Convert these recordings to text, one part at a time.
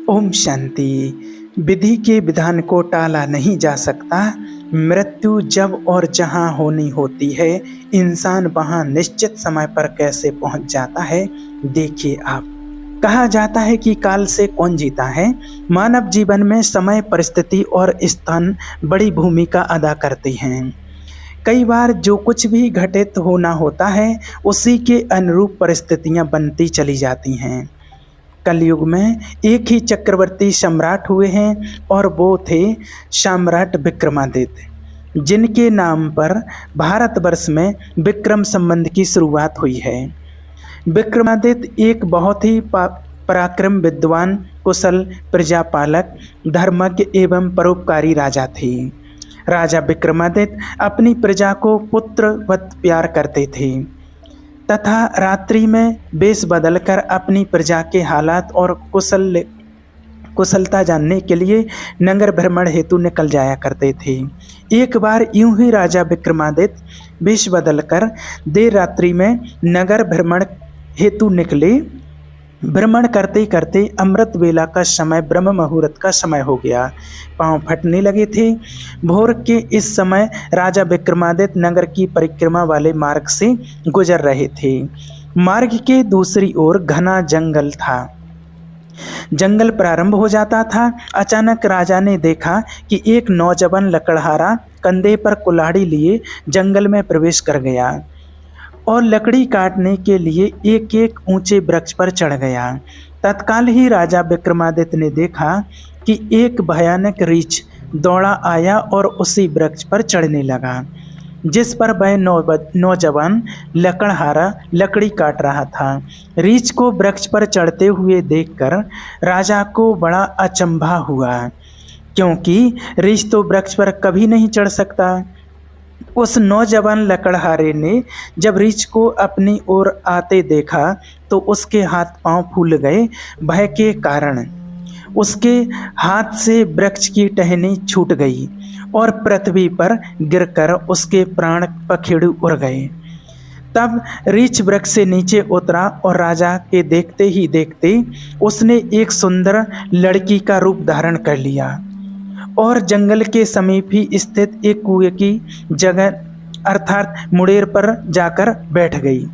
ओम शांति। विधि के विधान को टाला नहीं जा सकता। मृत्यु जब और जहाँ होनी होती है, इंसान वहाँ निश्चित समय पर कैसे पहुँच जाता है, देखिए आप। कहा जाता है कि काल से कौन जीता है। मानव जीवन में समय, परिस्थिति और स्थान बड़ी भूमिका अदा करते हैं। कई बार जो कुछ भी घटित होना होता है, उसी के अनुरूप परिस्थितियाँ बनती चली जाती हैं। कलयुग में एक ही चक्रवर्ती सम्राट हुए हैं और वो थे सम्राट विक्रमादित्य, जिनके नाम पर भारतवर्ष में विक्रम संबंध की शुरुआत हुई है। विक्रमादित्य एक बहुत ही पराक्रम, विद्वान, कुशल, प्रजापालक, धर्मज्ञ एवं परोपकारी राजा थे। राजा विक्रमादित्य अपनी प्रजा को पुत्रवत प्यार करते थे तथा रात्रि में वेश बदलकर अपनी प्रजा के हालात और कुशलता जानने के लिए नगर भ्रमण हेतु निकल जाया करते थे। एक बार यूं ही राजा विक्रमादित्य वेश बदलकर देर रात्रि में नगर भ्रमण हेतु निकले। भ्रमण करते करते अमृत वेला का समय, ब्रह्म मुहूर्त का समय हो गया। पांव फटने लगे थे। भोर के इस समय राजा विक्रमादित्य नगर की परिक्रमा वाले मार्ग से गुजर रहे थे। मार्ग के दूसरी ओर घना जंगल था। जंगल प्रारंभ हो जाता था। अचानक राजा ने देखा कि एक नौजवान लकड़हारा कंधे पर कुल्हाड़ी लिए जंगल में प्रवेश कर गया और लकड़ी काटने के लिए एक एक ऊंचे वृक्ष पर चढ़ गया। तत्काल ही राजा विक्रमादित्य ने देखा कि एक भयानक रीछ दौड़ा आया और उसी वृक्ष पर चढ़ने लगा, जिस पर वह नौजवान लकड़हारा लकड़ी काट रहा था। रीछ को वृक्ष पर चढ़ते हुए देखकर राजा को बड़ा अचंभा हुआ, क्योंकि रीछ तो वृक्ष पर कभी नहीं चढ़ सकता। उस नौजवान लकड़हारे ने जब रीछ को अपनी ओर आते देखा तो उसके हाथ पांव फूल गए। भय के कारण उसके हाथ से वृक्ष की टहनी छूट गई और पृथ्वी पर गिरकर उसके प्राण पखेरु उड़ गए। तब रीछ वृक्ष से नीचे उतरा और राजा के देखते ही देखते उसने एक सुंदर लड़की का रूप धारण कर लिया और जंगल के समीप ही स्थित एक कुएं की जगह अर्थात मुड़ेर पर जाकर बैठ गई।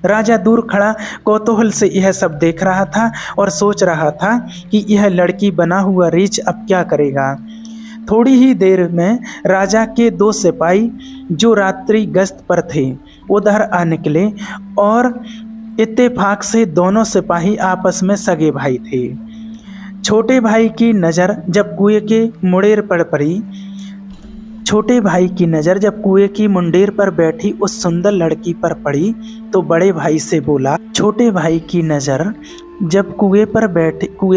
राजा दूर खड़ा कौतूहल से यह सब देख रहा था और सोच रहा था कि यह लड़की बना हुआ रीछ अब क्या करेगा। थोड़ी ही देर में राजा के दो सिपाही जो रात्रि गश्त पर थे उधर आ निकले और इत्तेफाक से दोनों सिपाही आपस में सगे भाई थे। छोटे भाई की नज़र जब कुएं के मुंडेर पर पड़ी, छोटे भाई की नज़र जब कुएं की मुंडेर पर बैठी उस सुंदर लड़की पर पड़ी तो बड़े भाई से बोला। छोटे भाई की नज़र जब कुएं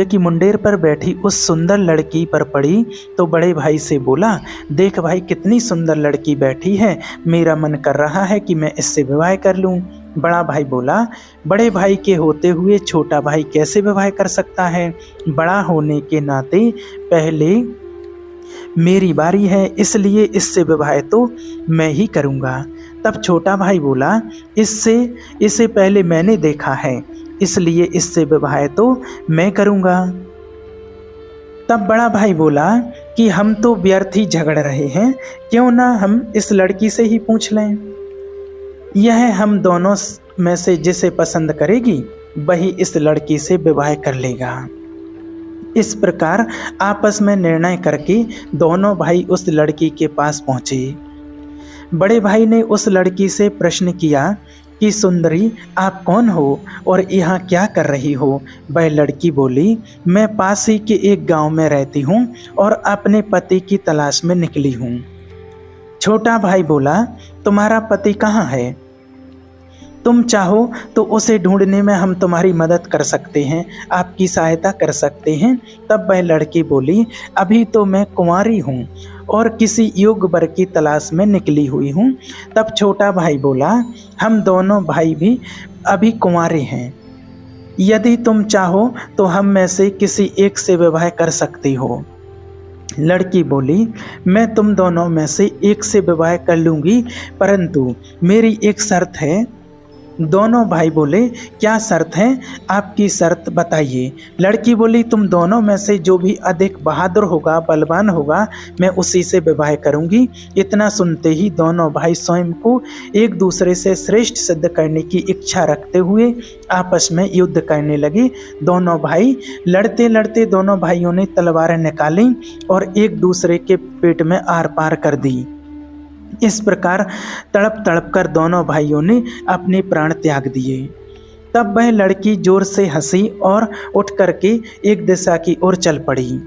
की मुंडेर पर बैठी उस सुंदर लड़की पर पड़ी तो बड़े भाई से बोला, देख भाई कितनी सुंदर लड़की बैठी है, मेरा मन कर रहा है कि मैं इससे विवाह कर लूं। बड़ा भाई बोला, बड़े भाई के होते हुए छोटा भाई कैसे विवाह कर सकता है, बड़ा होने के नाते पहले मेरी बारी है, इसलिए इससे विवाह तो मैं ही करूँगा। तब छोटा भाई बोला, इससे पहले मैंने देखा है, इसलिए इससे विवाह तो मैं करूँगा। तब बड़ा भाई बोला कि हम तो व्यर्थ ही झगड़ रहे हैं, क्यों ना हम इस लड़की से ही पूछ लें, यह हम दोनों में से जिसे पसंद करेगी वही इस लड़की से विवाह कर लेगा। इस प्रकार आपस में निर्णय करके दोनों भाई उस लड़की के पास पहुँचे। बड़े भाई ने उस लड़की से प्रश्न किया कि सुंदरी आप कौन हो और यहाँ क्या कर रही हो। वह लड़की बोली, मैं पास ही के एक गांव में रहती हूँ और अपने पति की तलाश में निकली हूँ। छोटा भाई बोला, तुम्हारा पति कहाँ है, तुम चाहो तो उसे ढूंढने में हम तुम्हारी मदद कर सकते हैं, आपकी सहायता कर सकते हैं। तब वह लड़की बोली, अभी तो मैं कुंवारी हूँ और किसी योग्य वर की तलाश में निकली हुई हूँ। तब छोटा भाई बोला, हम दोनों भाई भी अभी कुंवारे हैं, यदि तुम चाहो तो हम में से किसी एक से विवाह कर सकती हो। लड़की बोली, मैं तुम दोनों में से एक से विवाह कर लूँगी, परंतु मेरी एक शर्त है। दोनों भाई बोले, क्या शर्त है, आपकी शर्त बताइए। लड़की बोली, तुम दोनों में से जो भी अधिक बहादुर होगा, बलवान होगा, मैं उसी से विवाह करूंगी। इतना सुनते ही दोनों भाई स्वयं को एक दूसरे से श्रेष्ठ सिद्ध करने की इच्छा रखते हुए आपस में युद्ध करने लगे। दोनों भाई लड़ते लड़ते दोनों भाइयों ने तलवारें निकाली और एक दूसरे के पेट में आर पार कर दी। इस प्रकार तड़प तड़प कर दोनों भाइयों ने अपने प्राण त्याग दिए। तब वह लड़की जोर से हंसी और उठ करके एक दिशा की ओर चल पड़ी।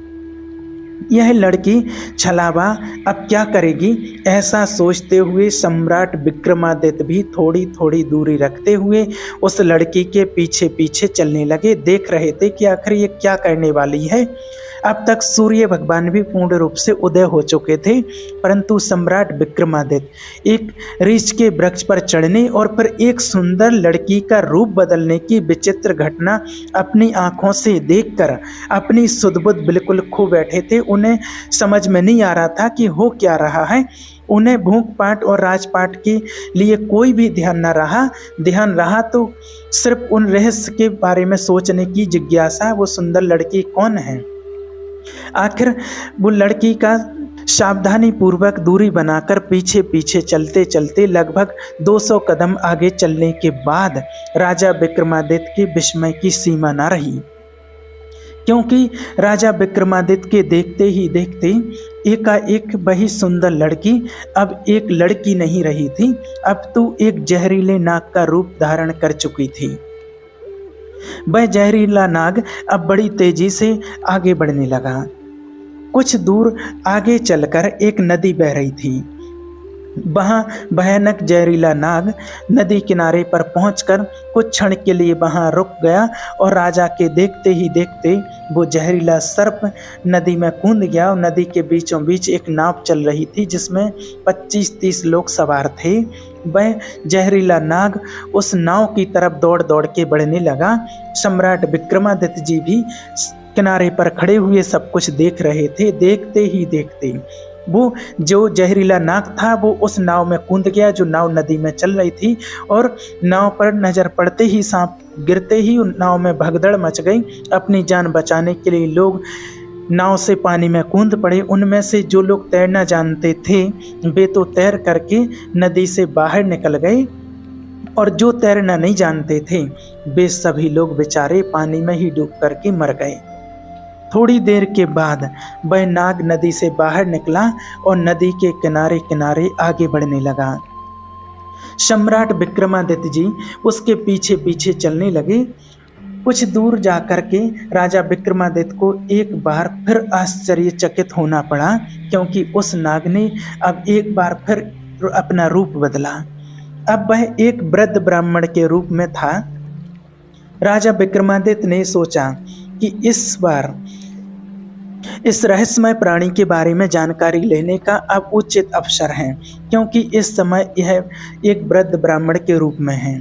यह लड़की छलावा अब क्या करेगी, ऐसा सोचते हुए सम्राट विक्रमादित्य भी थोड़ी थोड़ी दूरी रखते हुए उस लड़की के पीछे पीछे चलने लगे। देख रहे थे कि आखिर ये क्या करने वाली है। अब तक सूर्य भगवान भी पूर्ण रूप से उदय हो चुके थे, परंतु सम्राट विक्रमादित्य एक रीछ के वृक्ष पर चढ़ने और फिर एक सुंदर लड़की का रूप बदलने की विचित्र घटना अपनी आंखों से देखकर अपनी सुध-बुध बिल्कुल खो बैठे थे। उन्हें समझ में नहीं आ रहा था कि हो क्या रहा है। उन्हें भूख पाट और राजपाट के लिए कोई भी ध्यान न रहा। ध्यान रहा तो सिर्फ उन रहस्य के बारे में सोचने की जिज्ञासा, वो सुंदर लड़की कौन है। आखिर वो लड़की का सावधानी पूर्वक दूरी बनाकर पीछे पीछे चलते चलते लगभग 200 कदम आगे चलने के बाद राजा विक्रमादित्य के विस्मय की सीमा न रही, क्योंकि राजा विक्रमादित्य के देखते ही देखते एकाएक वही सुंदर लड़की अब एक लड़की नहीं रही थी, अब तो एक जहरीले नाग का रूप धारण कर चुकी थी। वह जहरीला नाग अब बड़ी तेजी से आगे बढ़ने लगा। कुछ दूर आगे चलकर एक नदी बह रही थी। वहाँ भयानक जहरीला नाग नदी किनारे पर पहुंचकर कुछ क्षण के लिए वहाँ रुक गया और राजा के देखते ही देखते वो जहरीला सर्प नदी में कूद गया। और नदी के बीचों बीच एक नाव चल रही थी जिसमें 25-30 लोग सवार थे। वह जहरीला नाग उस नाव की तरफ दौड़ दौड़ के बढ़ने लगा। सम्राट विक्रमादित्य जी भी किनारे पर खड़े हुए सब कुछ देख रहे थे। देखते ही देखते वो जो जहरीला नाग था वो उस नाव में कूद गया जो नाव नदी में चल रही थी, और नाव पर नजर पड़ते ही, सांप गिरते ही नाव में भगदड़ मच गई। अपनी जान बचाने के लिए लोग नाव से पानी में कूद पड़े। उनमें से जो लोग तैरना जानते थे वे तो तैर करके नदी से बाहर निकल गए, और जो तैरना नहीं जानते थे वे सभी लोग बेचारे पानी में ही डूब करके मर गए। थोड़ी देर के बाद वह नाग नदी से बाहर निकला और नदी के किनारे किनारे आगे बढ़ने लगा। सम्राट विक्रमादित्य जी उसके पीछे पीछे चलने लगे। कुछ दूर जाकर के राजा विक्रमादित्य को एक बार फिर आश्चर्यचकित होना पड़ा, क्योंकि उस नाग ने अब एक बार फिर अपना रूप बदला। अब वह एक वृद्ध ब्राह्मण के रूप में था। राजा विक्रमादित्य ने सोचा कि इस बार इस रहस्यमय प्राणी के बारे में जानकारी लेने का अब उचित अवसर है, क्योंकि इस समय यह एक वृद्ध ब्राह्मण के रूप में है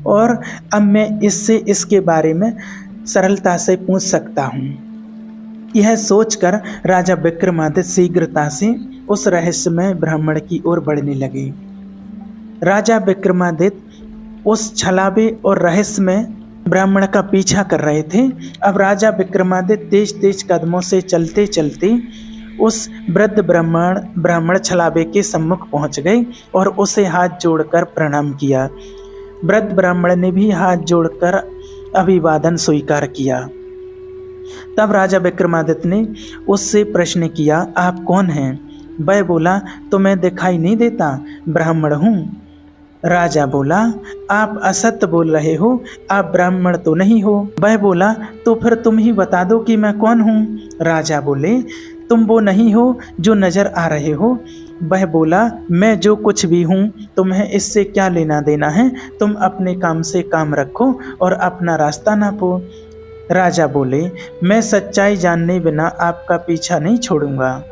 और अब मैं इससे इसके बारे में सरलता से पूछ सकता हूँ। यह सोचकर राजा विक्रमादित्य शीघ्रता से उस रहस्यमय ब्राह्मण की ओर बढ़ने लगे। राजा विक्रमादित्य उस छलावे और रहस्यमय ब्राह्मण का पीछा कर रहे थे। अब राजा विक्रमादित्य तेज तेज कदमों से चलते चलते उस वृद्ध ब्राह्मण छलावे के सम्मुख पहुंच गए और उसे हाथ जोड़कर प्रणाम किया। वृद्ध ब्राह्मण ने भी हाथ जोड़कर अभिवादन स्वीकार किया। तब राजा विक्रमादित्य ने उससे प्रश्न किया, आप कौन हैं? वह बोला, तुम्हें दिखाई नहीं देता, ब्राह्मण हूँ। राजा बोला, आप असत्य बोल रहे हो, आप ब्राह्मण तो नहीं हो। वह बोला, तो फिर तुम ही बता दो कि मैं कौन हूँ। राजा बोले, तुम वो नहीं हो जो नजर आ रहे हो। वह बोला, मैं जो कुछ भी हूँ तुम्हें इससे क्या लेना देना है, तुम अपने काम से काम रखो और अपना रास्ता नापो। राजा बोले, मैं सच्चाई जानने बिना आपका पीछा नहीं छोड़ूंगा,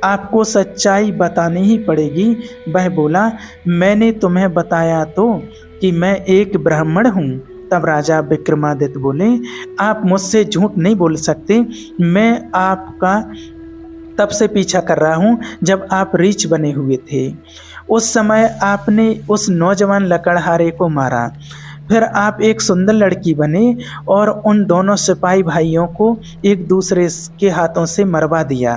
आपको सच्चाई बतानी ही पड़ेगी। वह बोला, मैंने तुम्हें बताया तो कि मैं एक ब्राह्मण हूँ। तब राजा विक्रमादित्य बोले, आप मुझसे झूठ नहीं बोल सकते, मैं आपका तब से पीछा कर रहा हूँ जब आप रीछ बने हुए थे। उस समय आपने उस नौजवान लकड़हारे को मारा। फिर आप एक सुंदर लड़की बने और उन दोनों सिपाही भाइयों को एक दूसरे के हाथों से मरवा दिया।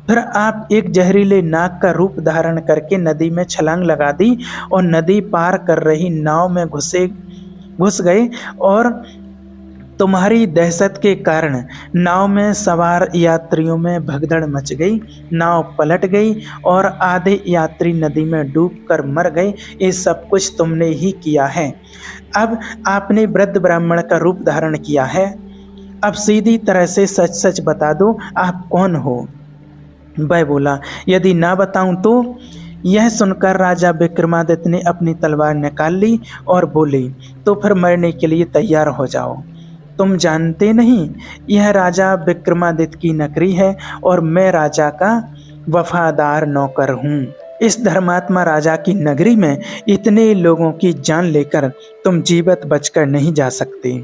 फिर आप एक जहरीले नाग का रूप धारण करके नदी में छलांग लगा दी और नदी पार कर रही नाव में घुस गए और तुम्हारी दहशत के कारण नाव में सवार यात्रियों में भगदड़ मच गई। नाव पलट गई और आधे यात्री नदी में डूबकर मर गए। ये सब कुछ तुमने ही किया है। अब आपने वृद्ध ब्राह्मण का रूप धारण किया है। अब सीधी तरह से सच सच बता दो, आप कौन हो? वह बोला, यदि ना बताऊं तो? यह सुनकर राजा विक्रमादित्य ने अपनी तलवार निकाल ली और बोले, तो फिर मरने के लिए तैयार हो जाओ। तुम जानते नहीं, यह राजा विक्रमादित्य की नगरी है और मैं राजा का वफादार नौकर हूँ। इस धर्मात्मा राजा की नगरी में इतने लोगों की जान लेकर तुम जीवित बचकर नहीं जा सकते।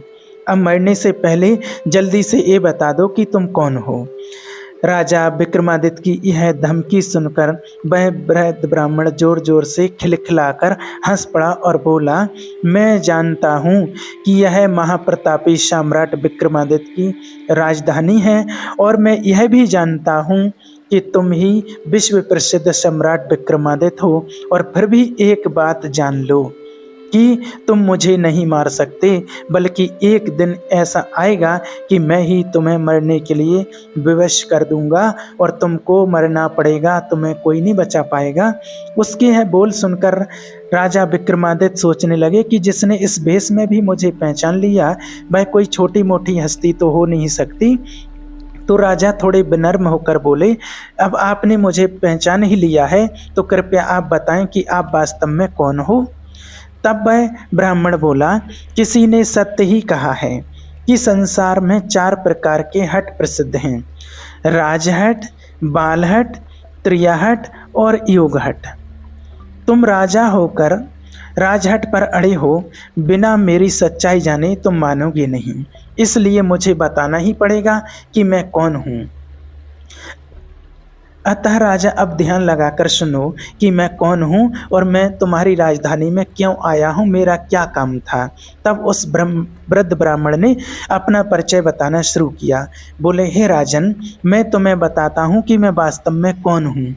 अब मरने से पहले जल्दी से ये बता दो कि तुम कौन हो। राजा विक्रमादित्य की यह धमकी सुनकर वह वृद्ध ब्राह्मण जोर जोर से खिलखिलाकर हंस पड़ा और बोला, मैं जानता हूँ कि यह महाप्रतापी सम्राट विक्रमादित्य की राजधानी है और मैं यह भी जानता हूँ कि तुम ही विश्व प्रसिद्ध सम्राट विक्रमादित्य हो। और फिर भी एक बात जान लो कि तुम मुझे नहीं मार सकते, बल्कि एक दिन ऐसा आएगा कि मैं ही तुम्हें मरने के लिए विवश कर दूंगा और तुमको मरना पड़ेगा, तुम्हें कोई नहीं बचा पाएगा। उसके यह बोल सुनकर राजा विक्रमादित्य सोचने लगे कि जिसने इस भेष में भी मुझे पहचान लिया वह कोई छोटी मोटी हस्ती तो हो नहीं सकती। तो राजा थोड़े विनम्र होकर बोले, अब आपने मुझे पहचान ही लिया है तो कृपया आप बताएं कि आप वास्तव में कौन हो। तब वह ब्राह्मण बोला, किसी ने सत्य ही कहा है कि संसार में 4 प्रकार के हट प्रसिद्ध हैं, राजहट, बालहट, त्रियाहट और योगहट। तुम राजा होकर राजहट पर अड़े हो, बिना मेरी सच्चाई जाने तुम मानोगे नहीं, इसलिए मुझे बताना ही पड़ेगा कि मैं कौन हूँ। अतः राजा अब ध्यान लगाकर सुनो कि मैं कौन हूँ और मैं तुम्हारी राजधानी में क्यों आया हूँ, मेरा क्या काम था। तब उस वृद्ध ब्राह्मण ने अपना परिचय बताना शुरू किया। बोले, हे राजन, मैं तुम्हें बताता हूँ कि मैं वास्तव में कौन हूँ।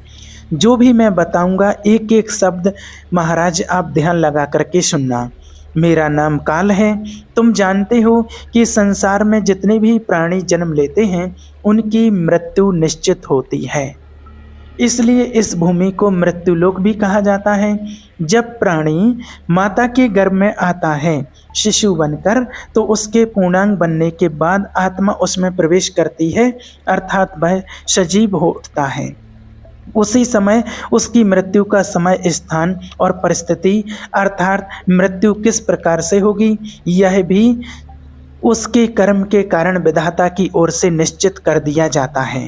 जो भी मैं बताऊँगा एक एक शब्द महाराज आप ध्यान लगा करके सुनना। मेरा नाम काल है। तुम जानते हो कि संसार में जितने भी प्राणी जन्म लेते हैं उनकी मृत्यु निश्चित होती है, इसलिए इस भूमि को मृत्युलोक भी कहा जाता है। जब प्राणी माता के गर्भ में आता है शिशु बनकर, तो उसके पूर्णांग बनने के बाद आत्मा उसमें प्रवेश करती है, अर्थात वह सजीव हो उठता है। उसी समय उसकी मृत्यु का समय, स्थान और परिस्थिति अर्थात मृत्यु किस प्रकार से होगी, यह भी उसके कर्म के कारण विधाता की ओर से निश्चित कर दिया जाता है।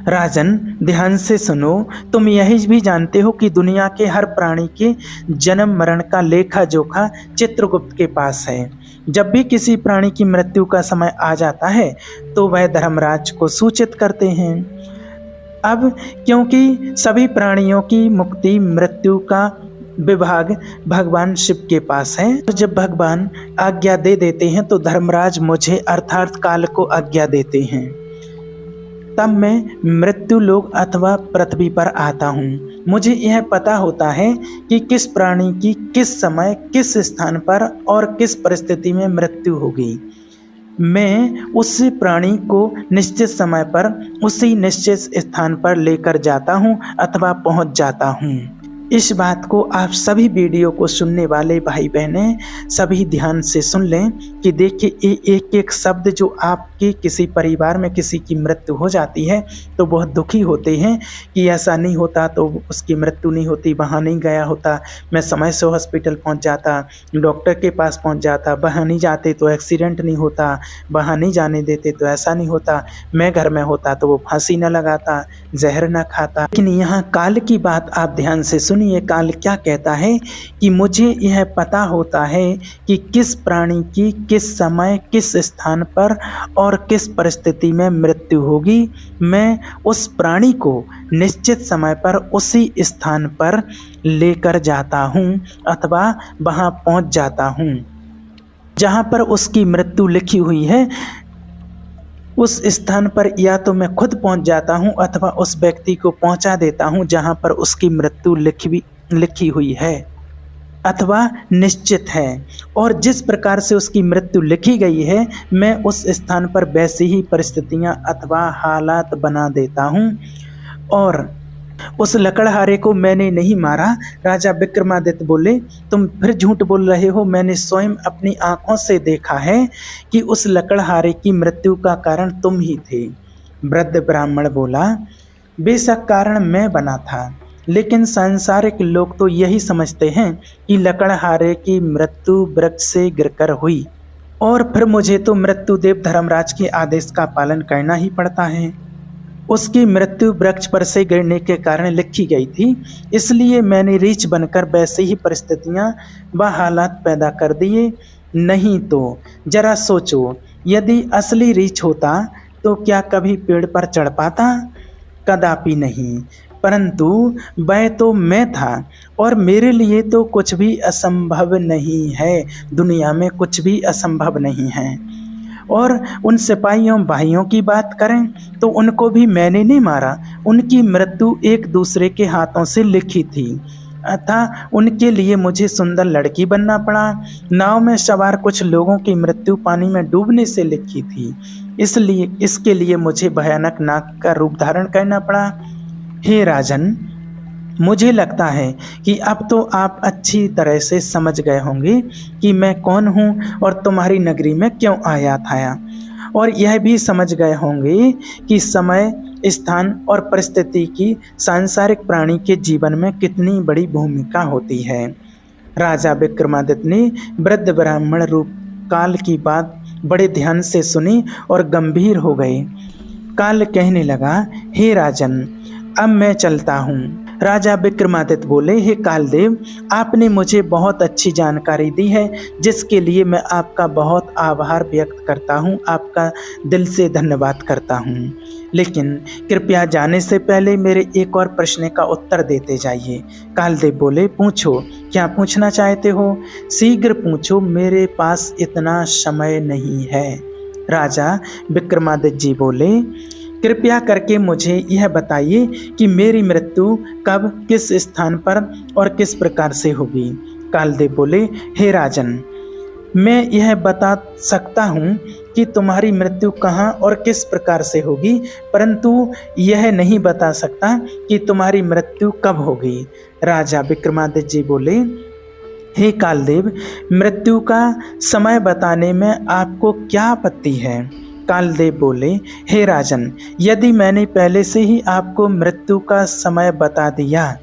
राजन, ध्यान से सुनो। तुम यही भी जानते हो कि दुनिया के हर प्राणी के जन्म मरण का लेखा जोखा चित्रगुप्त के पास है। जब भी किसी प्राणी की मृत्यु का समय आ जाता है तो वह धर्मराज को सूचित करते हैं। अब क्योंकि सभी प्राणियों की मुक्ति मृत्यु का विभाग भगवान शिव के पास है, तो जब भगवान आज्ञा दे देते हैं तो धर्मराज मुझे अर्थात काल को आज्ञा देते हैं, तब मैं मृत्यु लोक अथवा पृथ्वी पर आता हूँ। मुझे यह पता होता है कि किस प्राणी की किस समय किस स्थान पर और किस परिस्थिति में मृत्यु होगी। मैं उस प्राणी को निश्चित समय पर उसी निश्चित स्थान पर लेकर जाता हूँ अथवा पहुँच जाता हूँ। इस बात को आप सभी वीडियो को सुनने वाले भाई बहनें सभी ध्यान से सुन लें कि देखिए एक एक शब्द जो आपके किसी परिवार में किसी की मृत्यु हो जाती है तो बहुत दुखी होते हैं कि ऐसा नहीं होता तो उसकी मृत्यु नहीं होती, वहाँ नहीं गया होता, मैं समय से हॉस्पिटल पहुँच जाता, डॉक्टर के पास पहुँच जाता, वहाँ नहीं जाते तो एक्सीडेंट नहीं होता, वहाँ नहीं जाने देते तो ऐसा नहीं होता, मैं घर में होता तो वो फांसी न लगाता, जहर न खाता। लेकिन यहाँ काल की बात आप ध्यान से सुन सुनिए काल क्या कहता है कि मुझे यह पता होता है कि किस प्राणी की किस समय किस स्थान पर और किस परिस्थिति में मृत्यु होगी। मैं उस प्राणी को निश्चित समय पर उसी स्थान पर लेकर जाता हूँ अथवा वहाँ पहुँच जाता हूँ जहाँ पर उसकी मृत्यु लिखी हुई है। उस स्थान पर या तो मैं खुद पहुंच जाता हूं अथवा उस व्यक्ति को पहुंचा देता हूं जहां पर उसकी मृत्यु लिखी हुई है अथवा निश्चित है। और जिस प्रकार से उसकी मृत्यु लिखी गई है मैं उस स्थान पर वैसी ही परिस्थितियां अथवा हालात बना देता हूं। और उस लकड़हारे को मैंने नहीं मारा। राजा विक्रमादित्य बोले, तुम फिर झूठ बोल रहे हो। मैंने स्वयं अपनी आंखों से देखा है कि उस लकड़हारे की मृत्यु का कारण तुम ही थे। वृद्ध ब्राह्मण बोला, बेशक कारण मैं बना था, लेकिन सांसारिक लोग तो यही समझते हैं कि लकड़हारे की मृत्यु वृक्ष से गिरकर हुई और फिर मुझे तो मृत्युदेव धर्मराज के आदेश का पालन करना ही पड़ता है। उसकी मृत्यु वृक्ष पर से गिरने के कारण लिखी गई थी, इसलिए मैंने रीछ बनकर वैसे ही परिस्थितियां व हालात पैदा कर दिए। नहीं तो जरा सोचो, यदि असली रीछ होता तो क्या कभी पेड़ पर चढ़ पाता? कदापि नहीं। परंतु वह तो मैं था और मेरे लिए तो कुछ भी असंभव नहीं है। दुनिया में कुछ भी असंभव नहीं है। और उन सिपाहियों भाइयों की बात करें तो उनको भी मैंने नहीं मारा। उनकी मृत्यु एक दूसरे के हाथों से लिखी थी अतः उनके लिए मुझे सुंदर लड़की बनना पड़ा। नाव में सवार कुछ लोगों की मृत्यु पानी में डूबने से लिखी थी, इसलिए इसके लिए मुझे भयानक नाग का रूप धारण करना पड़ा। हे राजन, मुझे लगता है कि अब तो आप अच्छी तरह से समझ गए होंगे कि मैं कौन हूँ और तुम्हारी नगरी में क्यों आया था, और यह भी समझ गए होंगे कि समय, स्थान और परिस्थिति की सांसारिक प्राणी के जीवन में कितनी बड़ी भूमिका होती है। राजा विक्रमादित्य ने वृद्ध ब्राह्मण रूप काल की बात बड़े ध्यान से सुनी और गंभीर हो गए। काल कहने लगा, हे राजन, अब मैं चलता हूँ। राजा विक्रमादित्य बोले, हे कालदेव, आपने मुझे बहुत अच्छी जानकारी दी है, जिसके लिए मैं आपका बहुत आभार व्यक्त करता हूँ, आपका दिल से धन्यवाद करता हूँ। लेकिन कृपया जाने से पहले मेरे एक और प्रश्न का उत्तर देते जाइए। कालदेव बोले, पूछो, क्या पूछना चाहते हो? शीघ्र पूछो, मेरे पास इतना समय नहीं है। राजा विक्रमादित्य जी बोले, कृपया करके मुझे यह बताइए कि मेरी मृत्यु कब, किस स्थान पर और किस प्रकार से होगी। कालदेव बोले, हे राजन, मैं यह बता सकता हूँ कि तुम्हारी मृत्यु कहाँ और किस प्रकार से होगी, परंतु यह नहीं बता सकता कि तुम्हारी मृत्यु कब होगी। राजा विक्रमादित्य जी बोले, हे कालदेव, मृत्यु का समय बताने में आपको क्या आपत्ति है? कालदेव बोले, हे राजन, यदि मैंने पहले से ही आपको मृत्यु का समय बता दिया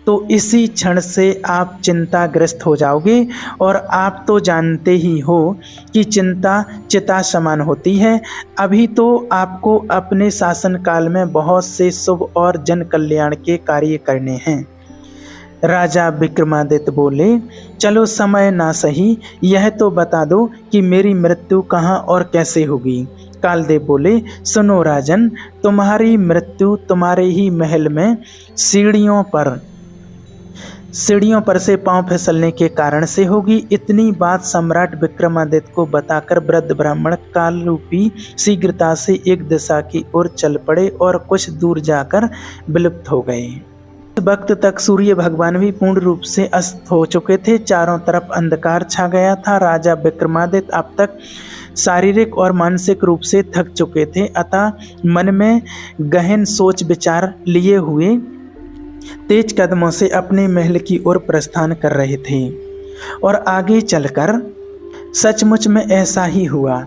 तो इसी क्षण से आप चिंताग्रस्त हो जाओगे, और आप तो जानते ही हो कि चिंता चिता समान होती है। अभी तो आपको अपने शासनकाल में बहुत से शुभ और जन कल्याण के कार्य करने हैं। राजा विक्रमादित्य बोले, चलो समय ना सही, यह तो बता दो कि मेरी मृत्यु कहाँ और कैसे होगी। कालदेव बोले, सुनो राजन, तुम्हारी मृत्यु तुम्हारे ही महल में सीढ़ियों पर से पांव फिसलने के कारण से होगी। इतनी बात सम्राट विक्रमादित्य को बताकर वृद्ध ब्राह्मण काल रूपी शीघ्रता से एक दिशा की ओर चल पड़े और कुछ दूर जाकर विलुप्त हो गए। इस वक्त तक सूर्य भगवान भी पूर्ण रूप से अस्त हो चुके थे। चारों तरफ अंधकार छा गया था। राजा विक्रमादित्य अब तक शारीरिक और मानसिक रूप से थक चुके थे, अतः मन में गहन सोच विचार लिए हुए तेज कदमों से अपने महल की ओर प्रस्थान कर रहे थे। और आगे चलकर सचमुच में ऐसा ही हुआ।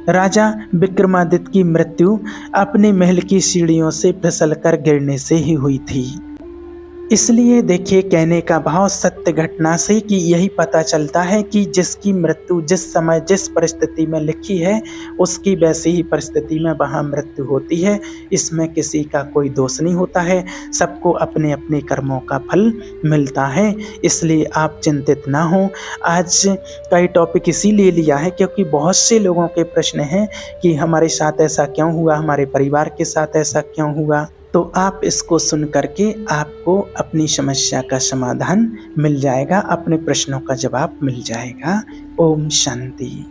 राजा विक्रमादित्य की मृत्यु अपने महल की सीढ़ियों से फिसलकर गिरने से ही हुई थी। इसलिए देखिए कहने का भाव सत्य घटना से कि यही पता चलता है कि जिसकी मृत्यु जिस समय जिस परिस्थिति में लिखी है उसकी वैसी ही परिस्थिति में वहाँ मृत्यु होती है। इसमें किसी का कोई दोष नहीं होता है, सबको अपने अपने कर्मों का फल मिलता है। इसलिए आप चिंतित ना हो। आज का ये टॉपिक इसीलिए लिया है क्योंकि बहुत से लोगों के प्रश्न हैं कि हमारे साथ ऐसा क्यों हुआ, हमारे परिवार के साथ ऐसा क्यों हुआ। तो आप इसको सुन करके आपको अपनी समस्या का समाधान मिल जाएगा, अपने प्रश्नों का जवाब मिल जाएगा। ओम शांति।